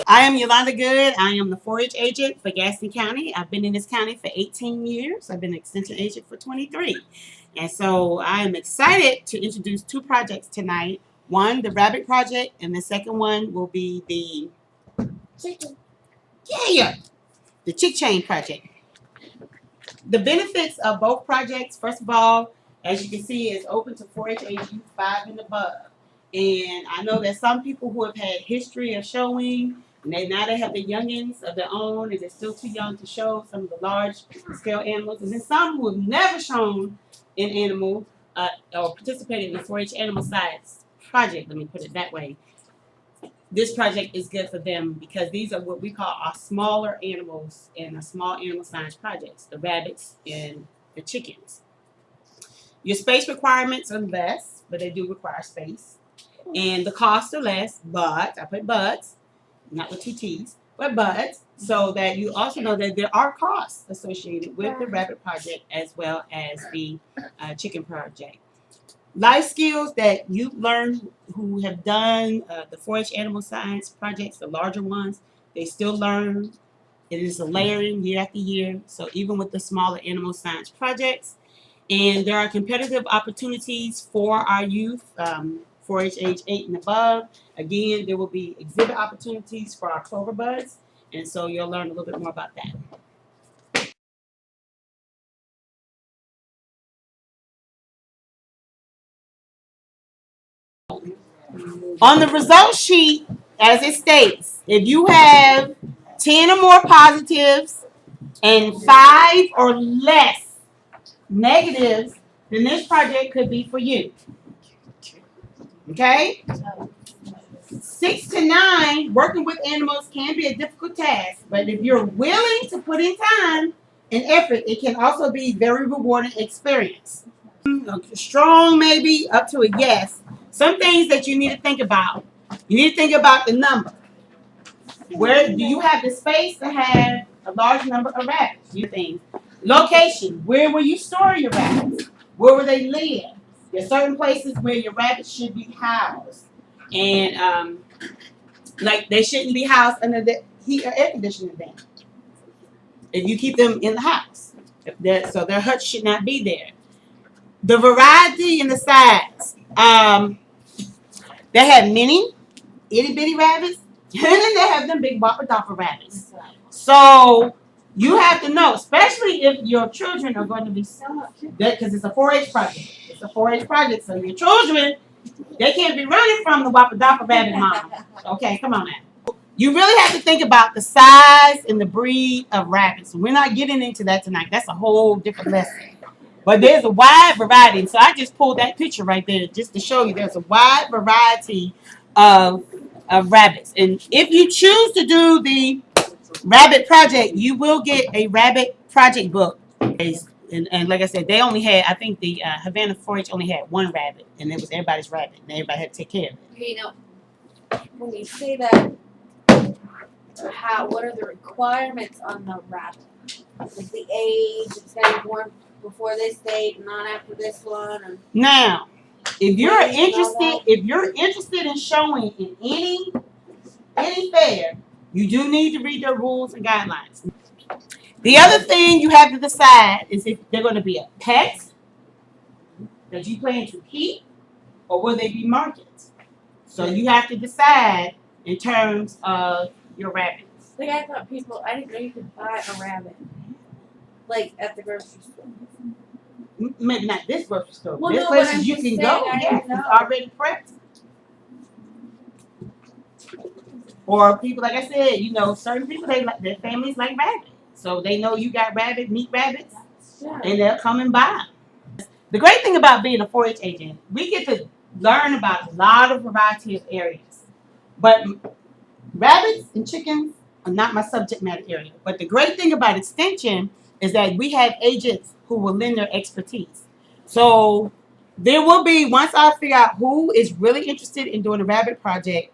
I am Yolanda Good. I am the 4-H agent for Gadsden County. I've been in this county for 18 years. I've been an extension agent for 23. And so I am excited to introduce two projects tonight. One, the Rabbit Project, and the second one will be the the Chick Chain Project. The benefits of both projects, first of all, as you can see, is open to 4-H age youth 5 and above. And I know that some people who have had history of showing, and now they have the youngins of their own, and they're still too young to show some of the large scale animals. And then some who have never shown an animal or participated in the 4-H animal science project, let me put it that way. This project is good for them because these are what we call our smaller animals in a small animal science projects, the rabbits and the chickens. Your space requirements are less, but they do require space. And the costs are less, but, I put buts, not with two T's, but, so that you also know that there are costs associated with the rabbit project as well as the chicken project. Life skills that you've learned who have done the 4-H animal science projects, the larger ones, they still learn. It is a layering year after year. So even with the smaller animal science projects, and there are competitive opportunities for our youth, 4-H age 8 and above. Again, there will be exhibit opportunities for our clover buds, and so you'll learn a little bit more about that. On the results sheet, as it states, if you have 10 or more positives and 5 or less negatives, then this project could be for you. Okay? 6 to 9, working with animals can be a difficult task, but if you're willing to put in time and effort, it can also be a very rewarding experience. Strong, maybe, up to a yes. Some things that you need to think about. You need to think about the number. Where do you have the space to have a large number of rabbits? Things. Location. Where will you store your rabbits? Where will they live? There's certain places where your rabbits should be housed. And like they shouldn't be housed under the heat or air conditioning vent. If you keep them in the house. So their huts should not be there. The variety and the size. They have many itty bitty rabbits, and then they have them big whopper dopper rabbits. So you have to know, especially if your children are going to be because it's a 4-H project. It's a 4-H project, so your children, they can't be running from the whopper dopper rabbit mom. Okay, come on now. You really have to think about the size and the breed of rabbits. We're not getting into that tonight. That's a whole different lesson. But there's a wide variety. And so I just pulled that picture right there just to show you there's a wide variety of rabbits. And if you choose to do the rabbit project, you will get a rabbit project book. And like I said, they only had, I think the Havana 4-H only had one rabbit. And it was everybody's rabbit. And everybody had to take care of it. You know, when you say that, what are the requirements on the rabbit? Like the age, it's got to be born before this date, not after this one. Or now, if you're interested in showing in any fair, you do need to read their rules and guidelines. The other thing you have to decide is if they're going to be a pet that you plan to keep, or will they be markets? So you have to decide in terms of your rabbits. Like I didn't know you could buy a rabbit, like at the grocery store. Maybe not this grocery store. Well, There's no, places you can go. Yes, it's already prepped. Or people, like I said, you know, certain people, their families like rabbit. So they know you got meat rabbits, and they'll come and buy them. The great thing about being a 4-H agent, we get to learn about a lot of variety of areas. But rabbits and chickens are not my subject matter area. But the great thing about extension is that we have agents who will lend their expertise. So there will be, once I figure out who is really interested in doing a rabbit project,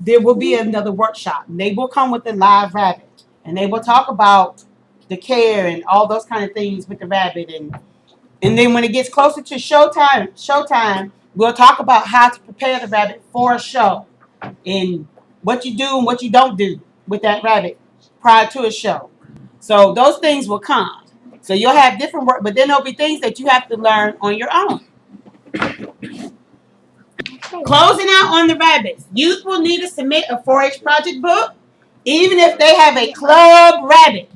there will be another workshop. And they will come with a live rabbit. And they will talk about the care and all those kind of things with the rabbit. And then when it gets closer to showtime, we'll talk about how to prepare the rabbit for a show. And what you do and what you don't do. with that rabbit prior to a show. So those things will come. So you'll have different work, but then there'll be things that you have to learn on your own. Closing out on the rabbits. Youth will need to submit a 4-H project book, even if they have a club rabbit.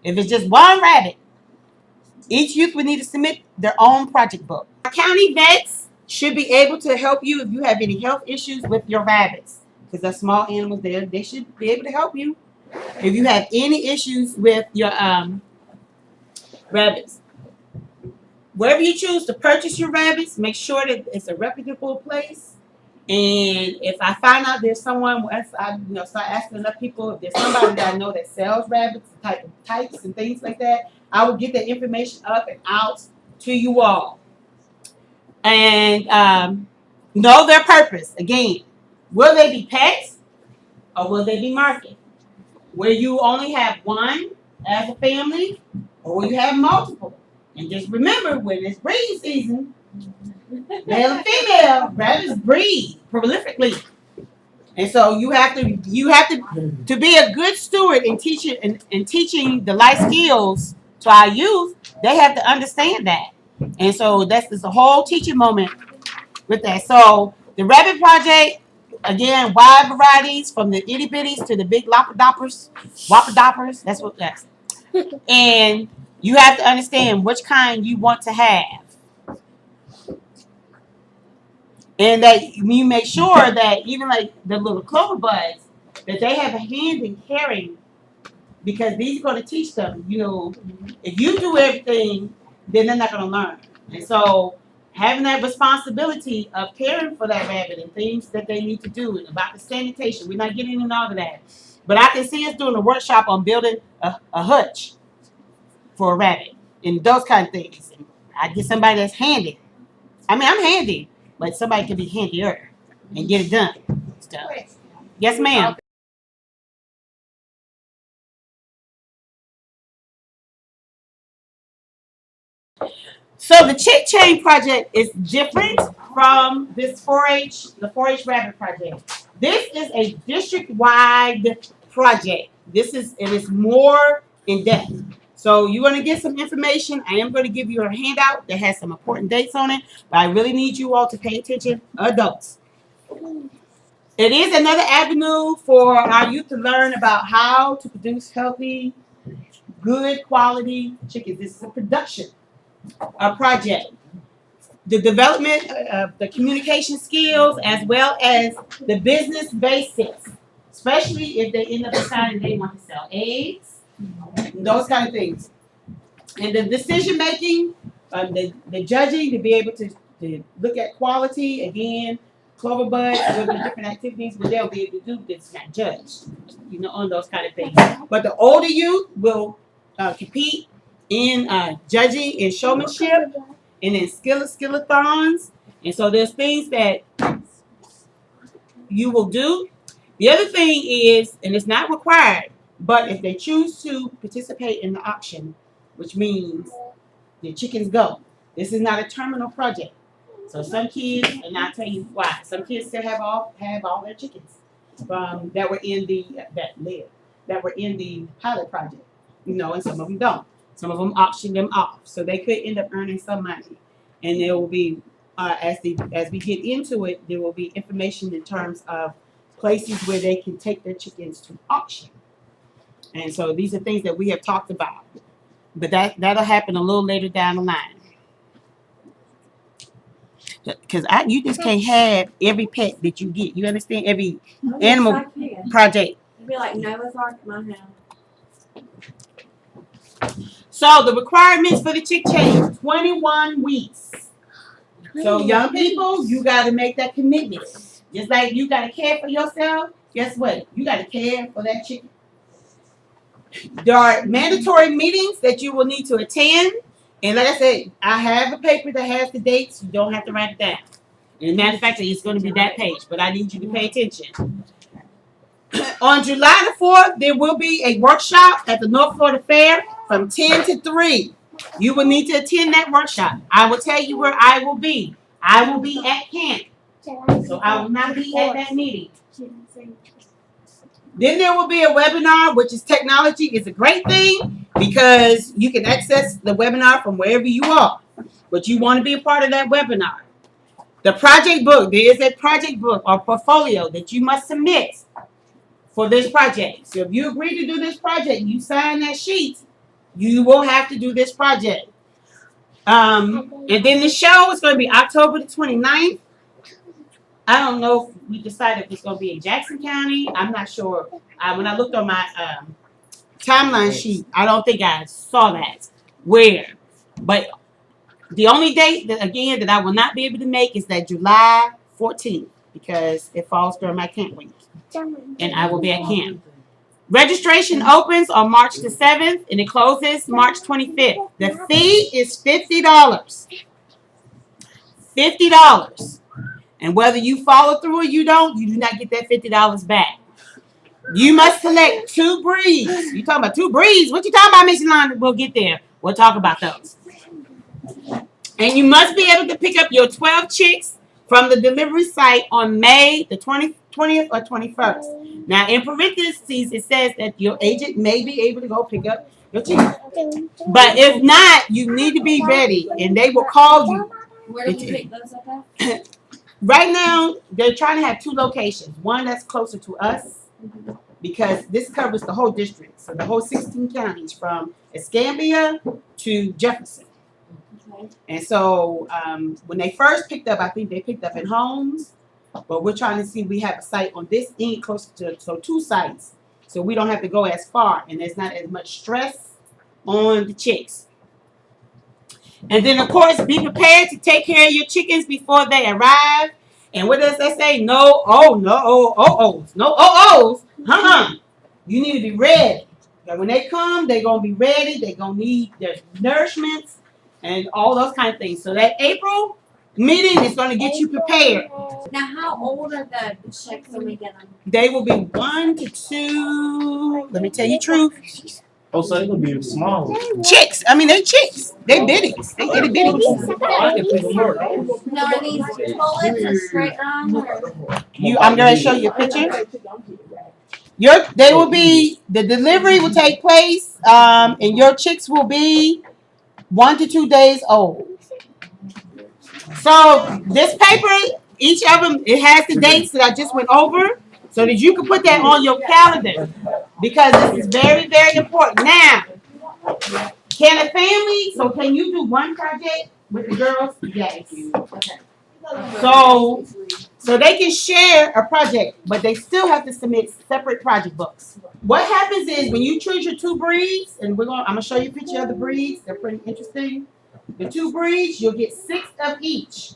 If it's just one rabbit, each youth will need to submit their own project book. County vets should be able to help you if you have any health issues with your rabbits, because they're small animals. They should be able to help you if you have any issues with your rabbits. Wherever you choose to purchase your rabbits, make sure that it's a reputable place. And if I find out there's someone, once I start asking enough people, if there's somebody that I know that sells rabbits, types and things like that, I will get that information up and out to you all. And know their purpose. Again, will they be pets or will they be market? Will you only have one as a family, or will you have multiple? And just remember, when it's breeding season, male and female rabbits breed prolifically, and so you have to be a good steward in teaching the life skills to our youth. They have to understand that, and so that's a whole teaching moment with that. So the rabbit project, again, wide varieties from the itty bitties to the big whopper-doppers. That's and you have to understand which kind you want to have. And that you make sure that even like the little clover buds, that they have a hand in caring, because these are going to teach them, if you do everything, then they're not going to learn. And so having that responsibility of caring for that rabbit and things that they need to do, and about the sanitation, we're not getting into all of that. But I can see us doing a workshop on building a hutch for a rabbit and those kind of things. And I get somebody that's handy. I mean, I'm handy, but somebody can be handier and get it done. Stuff. Yes, ma'am. So the Chick Chain project is different from this 4-H, the 4-H rabbit project. This is a district-wide project. It is more in depth. So you're going to get some information. I am going to give you a handout that has some important dates on it, but I really need you all to pay attention, adults. It is another avenue for our youth to learn about how to produce healthy, good quality chickens. This is a production project. The development of the communication skills as well as the business basics, especially if they end up deciding they want to sell eggs, those kind of things. And the decision making, the judging, to be able to look at quality, again, clover buds, will be different activities, but they'll be able to do this, not judge, on those kind of things. But the older youth will compete in judging and showmanship, and then skillathons. And so there's things that you will do. The other thing is, and it's not required, but if they choose to participate in the auction, which means the chickens go. This is not a terminal project. So some kids, and I'll tell you why. Some kids still have all their chickens that were in the pilot project, and some of them don't. Some of them auction them off, so they could end up earning some money. And there will be, as we get into it, there will be information in terms of places where they can take their chickens to auction. And so these are things that we have talked about, but that'll happen a little later down the line. Because you just can't have every pet that you get. You understand? Every animal project. It'd be like Noah's Ark at my house. So the requirements for the chick chain, 21 weeks. So young people, you got to make that commitment. Just like you got to care for yourself, guess what? You got to care for that chicken. There are mandatory meetings that you will need to attend. And like I said, I have a paper that has the dates. You don't have to write it down. And matter of fact, it's going to be that page, but I need you to pay attention. On July the 4th, there will be a workshop at the North Florida Fair from 10 to 3. You will need to attend that workshop. I will tell you where I will be. I will be at camp. So I will not be at that meeting. Then there will be a webinar, which is technology is a great thing because you can access the webinar from wherever you are. But you want to be a part of that webinar. The project book, there is a project book or portfolio that you must submit for this project. So if you agree to do this project, you sign that sheet, you will have to do this project. And then the show is going to be October the 29th. I don't know if we decided if it's going to be in Jackson County. I'm not sure. When I looked on my timeline sheet, I don't think I saw that. Where? But the only date that, again, that I will not be able to make is that July 14th because it falls during my camp week. And I will be at camp. Registration opens on March the 7th and it closes March 25th. The fee is $50. $50. And whether you follow through or you don't, you do not get that $50 back. You must select 2 breeds. You talking about 2 breeds? What you talking about, Miss Yolanda? We'll get there. We'll talk about those. And you must be able to pick up your 12 chicks from the delivery site on May the 20th or 21st. Now, in parentheses, it says that your agent may be able to go pick up your chicks. But if not, you need to be ready, and they will call you. Where do we pick those up at? Right now, they're trying to have 2 locations. One that's closer to us, because this covers the whole district. So the whole 16 counties from Escambia to Jefferson. And so when they first picked up, I think they picked up in homes. But we're trying to see, we have a site on this end closer to, so 2 sites. So we don't have to go as far. And there's not as much stress on the chicks. And then, of course, be prepared to take care of your chickens before they arrive. And what does that say? No oh-ohs. No oh-ohs. You need to be ready. When they come, they're going to be ready. They're going to need their nourishments and all those kind of things. So that April meeting is going to get you prepared. Now, how old are the chicks when we get them? They will be 1 to 2. Let me tell you the truth. Oh, so they're gonna be small. Chicks. I mean, they're chicks. They bitties. They itty bitties. I can pick them up. No, are these bullets or straight on? I'm going to show you a picture. They will be, the delivery will take place, and your chicks will be 1 to 2 days old. So this paper, each of them, it has the dates that I just went over, so that you can put that on your calendar, because this is very, very important. Now, can a family, so can you do one project with the girls? Yes. Okay. So they can share a project, but they still have to submit separate project books. What happens is when you choose your 2 breeds, and I'm gonna show you a picture of the breeds. They're pretty interesting. The 2 breeds, you'll get 6 of each.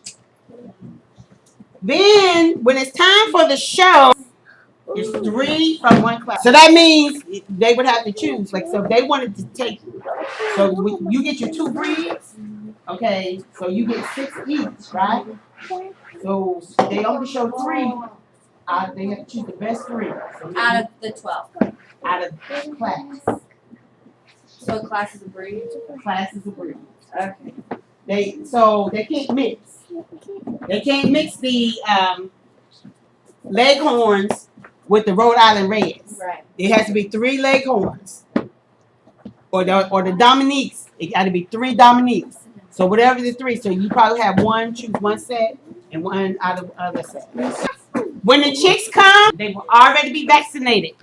Then when it's time for the show, it's 3 from 1 class. So that means they would have to choose. Like, so if they wanted to take, so you get your 2 breeds. Okay, so you get 6 each, right? So they only show 3. They have to choose the best 3. So Out of the 12. out of the class. So class is a breed? Class is a breed. Okay. They can't mix. They can't mix the Leghorns with the Rhode Island Reds. Right. It has to be 3 Leghorns. Or the Dominiques. It got to be 3 Dominiques. So whatever the 3, so you probably have choose one set and one out of the other set. When the chicks come, they will already be vaccinated.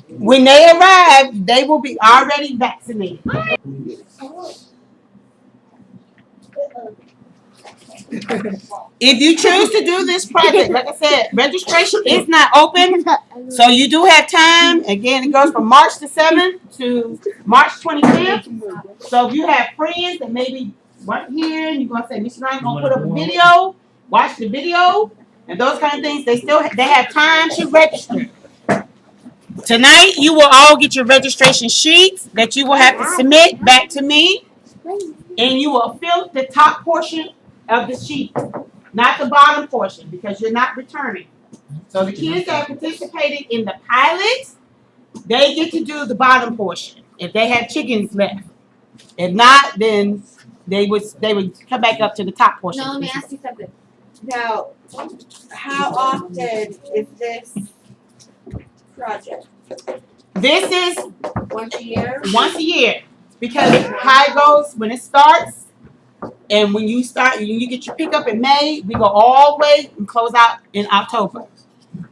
When they arrive, they will be already vaccinated. If you choose to do this project, like I said, registration is not open, so you do have time. Again, it goes from March the 7th to March 25th. So if you have friends that maybe weren't here, and you're gonna say, Mr. Ryan, gonna put up a video, watch the video, and those kind of things, they have time to register. Tonight, you will all get your registration sheets that you will have to submit back to me, and you will fill the top portion of the sheet, not the bottom portion, because you're not returning. So the kids that participated in the pilot, they get to do the bottom portion if they have chickens left. If not, then they would come back up to the top portion. No, let me ask you something. Now, how often is this project? This is Once a year? once a year because how it goes when it starts, and when you get your pickup in May, we go all the way and close out in October.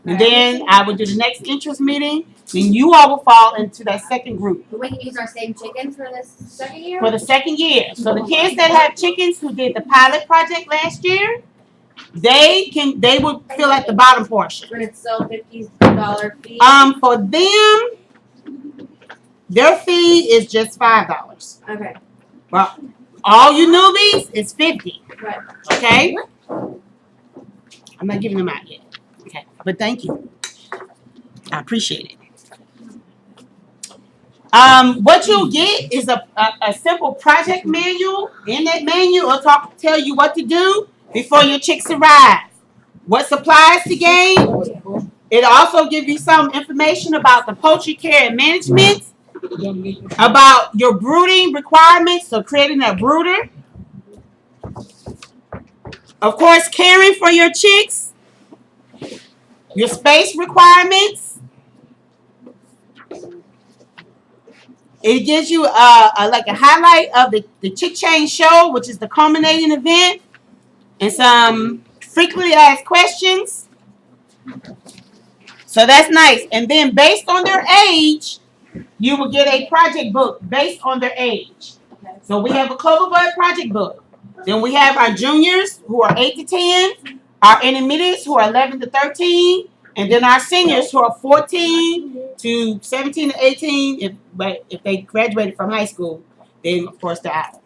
And then I will do the next interest meeting. Then you all will fall into that second group But we can use our same chickens for this second year? for the second year. So the kids that have chickens who did the pilot project last year, they would fill at the bottom portion. But it's still $50 fee? For them, their fee is just $5. Okay. Well, all you newbies is $50. Right. Okay? I'm not giving them out yet. Okay. But thank you. I appreciate it. What you'll get is a simple project manual. In that manual, it'll tell you what to do before your chicks arrive. What supplies to gain. It'll also give you some information about the poultry care and management. About your brooding requirements, so creating a brooder. Of course, caring for your chicks. Your space requirements. It gives you like a highlight of the Chick Chain show, which is the culminating event, and some frequently asked questions. So that's nice. And then based on their age, you will get a project book based on their age. So we have a Cloverbud project book. Then we have our juniors who are 8 to 10, our intermediates who are 11 to 13, and then our seniors who are 14 to 17 to 18. If they graduated from high school, then of course they're out.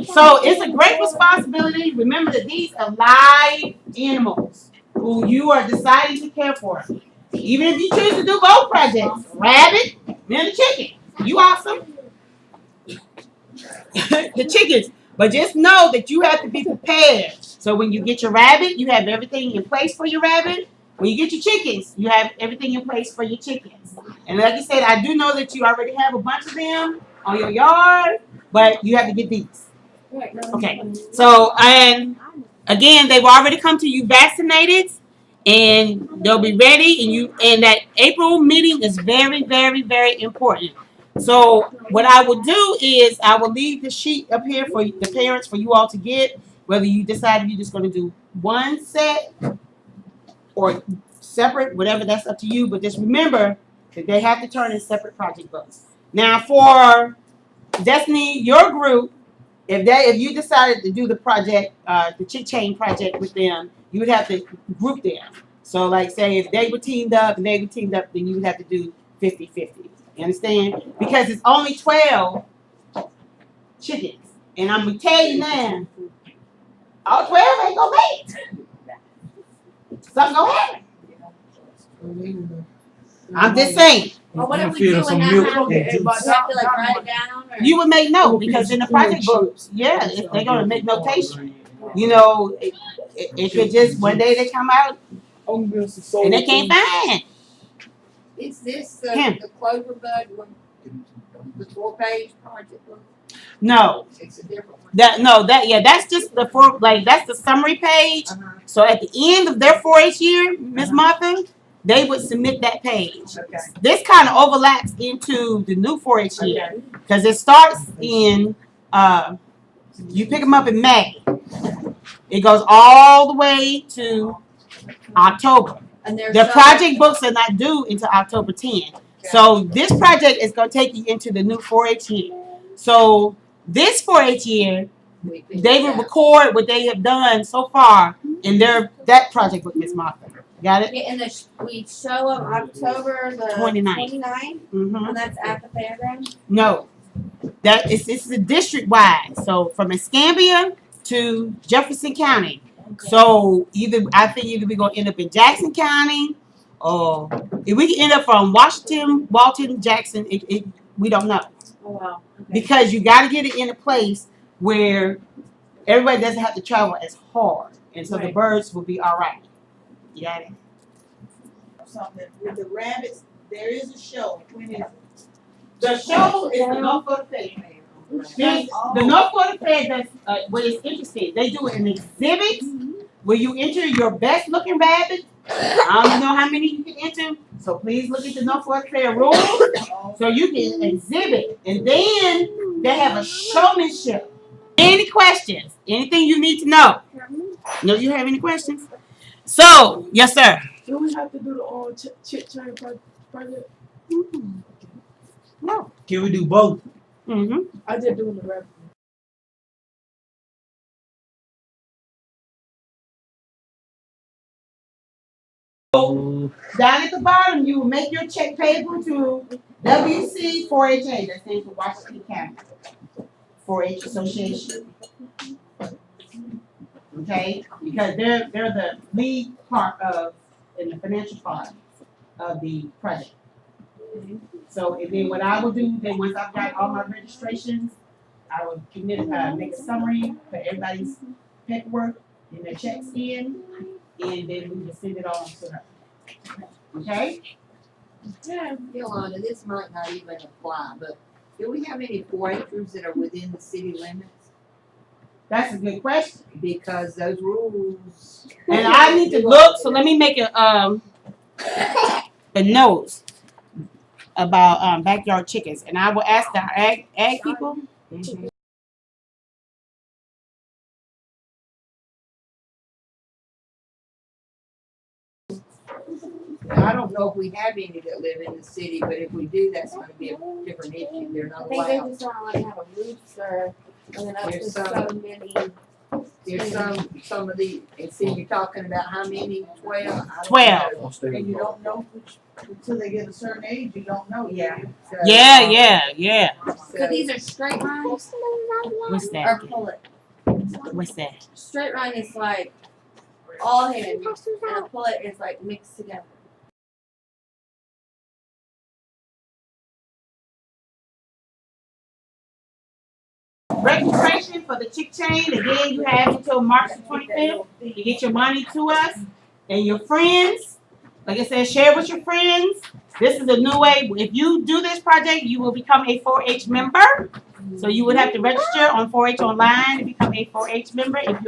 So it's a great responsibility. Remember that these are live animals who you are deciding to care for. Even if you choose to do both projects, rabbit and the chicken, you awesome. The chickens, but just know that you have to be prepared. So when you get your rabbit, you have everything in place for your rabbit. When you get your chickens, you have everything in place for your chickens. And like you said, I do know that you already have a bunch of them on your yard, but you have to get these. Okay. So, and again, they've already come to you vaccinated, and they'll be ready. And that April meeting is very, very, very important. So what I will do is I will leave the sheet up here for the parents for you all to get, whether you decide if you're just going to do one set or separate, whatever, that's up to you. But just remember that they have to turn in separate project books. Now for Destiny, your group, if you decided to do the project, the Chick Chain project with them, you would have to group them. So like say if they were teamed up and they were teamed up, then you would have to do 50-50. You understand? Because it's only 12 chickens. And I'm going to tell you now, all 12 ain't going to make it. Something going to happen. I'm just saying. Well, what if we do when that happens? Do you have to like write it down? Or? You would make note because in the project books, yeah, they're going to make notation. You know, it could just, one day they come out and they can't find. Is this the Cloverbud one? The 4-page project book? No. It's a different one. That's just that's the summary page. So at the end of their 4-H year, Ms. Martha, they would submit that page. Okay. This kind of overlaps into the new 4-H year because it starts in you pick them up in May. It goes all the way to October. And the project books are not due until October 10th. Okay. So this project is going to take you into the new 4-H year. So this 4-H year, they will record what they have done so far in that project book, Ms. Martha. Got it? Yeah, and we show them October the 29th. Mm-hmm. And that's at the fairground? No. It's a district wide. So from Escambia to Jefferson County. Okay. So I think either we're gonna end up in Jackson County, or if we can end up from Washington, Walton, Jackson, we don't know. Oh wow. Okay. Because you got to get it in a place where everybody doesn't have to travel as hard, and so the birds will be all right. You got it. Something with the rabbits. There is a show. When is it? The show is the North Florida Fair. The North Florida Fair does what is interesting. They do an exhibit where you enter your best looking rabbit. I don't know how many you can enter, so please look at the North Florida Fair rules so you can exhibit. And then they have a showmanship. Any questions? Anything you need to know? No, you have any questions? So, yes, sir. Do we have to do the chit chain project? No. Can we do both? Mm-hmm. I just doing the rap. Down at the bottom, you will make your check payable to WC 4HA. That stands for Washington County 4-H Association. Okay, because they're the lead part of in the financial part of the project. So and then what I will do, then once I've got all my registrations, I will make a summary for everybody's paperwork and their checks in, and then we will send it all to her. Okay? Yeah. Yolanda, this might not even apply, but do we have any 4-Hers that are within the city limits? That's a good question. Because those rules. And I need to look, so let me make a note about backyard chickens, and I will ask the ag people. Mhm. I don't know if we have any that live in the city, but if we do, that's gonna be a different issue. They're I not think they allowed. just want to like have a rooster and then up to There's so some- many. There's some of the, and see, you're talking about how many? 12? I don't 12. know. And you don't know until they get a certain age, you don't know. Yeah. So, Yeah. So these are straight lines What's or that? pullet. What's that? Straight line is like all hidden, and a pullet is like mixed together. Registration for the chick chain, again, you have until March the 25th to get your money to us and your friends. Like I said, share with your friends. This is a new way. If you do this project, you will become a 4-H member. So you would have to register on 4-H online to become a 4-H member if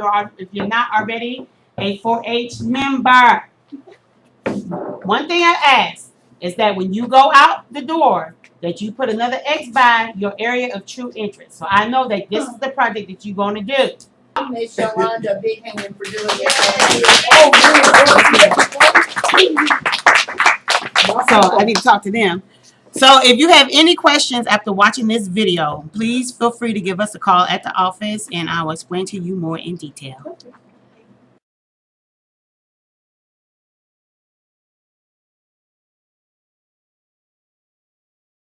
you're not already a 4-H member. One thing I ask is that when you go out the door, that you put another X by your area of true interest. So I know that this is the project that you're going to do. Miss Yolanda, a big hand for doing it. So I need to talk to them. So if you have any questions after watching this video, please feel free to give us a call at the office and I will explain to you more in detail.